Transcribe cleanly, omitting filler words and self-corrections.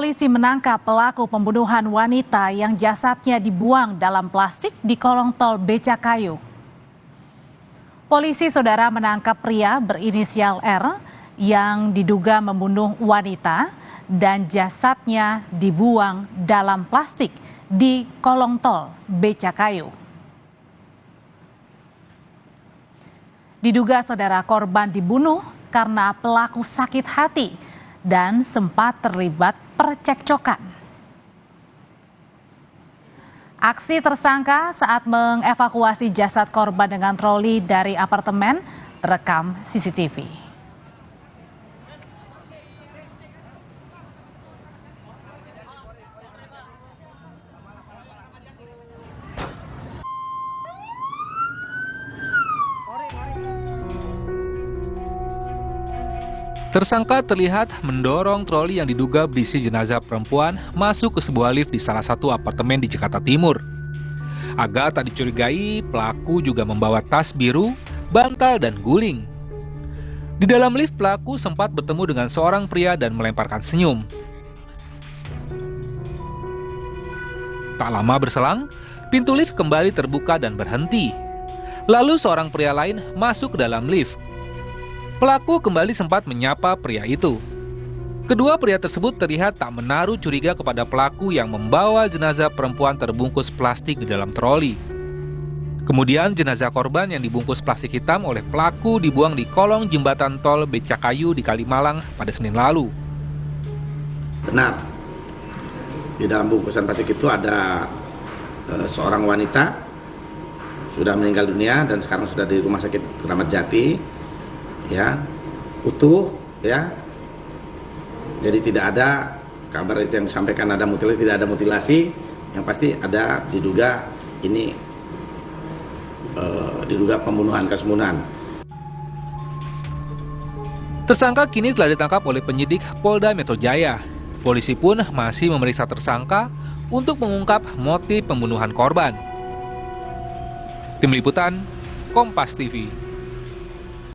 Polisi menangkap pelaku pembunuhan wanita yang jasadnya dibuang dalam plastik di kolong tol Becakayu. Polisi saudara menangkap pria berinisial R yang diduga membunuh wanita dan jasadnya dibuang dalam plastik di kolong tol Becakayu. Diduga saudara korban dibunuh karena pelaku sakit hati dan sempat terlibat percekcokan. Aksi tersangka saat mengevakuasi jasad korban dengan troli dari apartemen terekam CCTV. Tersangka terlihat mendorong troli yang diduga berisi jenazah perempuan masuk ke sebuah lift di salah satu apartemen di Jakarta Timur. Agar tak dicurigai, pelaku juga membawa tas biru, bantal, dan guling. Di dalam lift, pelaku sempat bertemu dengan seorang pria dan melemparkan senyum. Tak lama berselang, pintu lift kembali terbuka dan berhenti. Lalu seorang pria lain masuk ke dalam lift. Pelaku kembali sempat menyapa pria itu. Kedua pria tersebut terlihat tak menaruh curiga kepada pelaku yang membawa jenazah perempuan terbungkus plastik di dalam troli. Kemudian jenazah korban yang dibungkus plastik hitam oleh pelaku dibuang di kolong jembatan tol Becakayu di Kalimalang pada Senin lalu. Benar, di dalam bungkusan plastik itu ada seorang wanita sudah meninggal dunia dan sekarang sudah di Rumah Sakit Kramat Jati. Ya, utuh, ya. Jadi tidak ada kabar itu yang disampaikan ada mutilasi, tidak ada mutilasi. Yang pasti ada diduga ini diduga kasus pembunuhan. Tersangka kini telah ditangkap oleh penyidik Polda Metro Jaya. Polisi pun masih memeriksa tersangka untuk mengungkap motif pembunuhan korban. Tim Liputan, Kompas TV.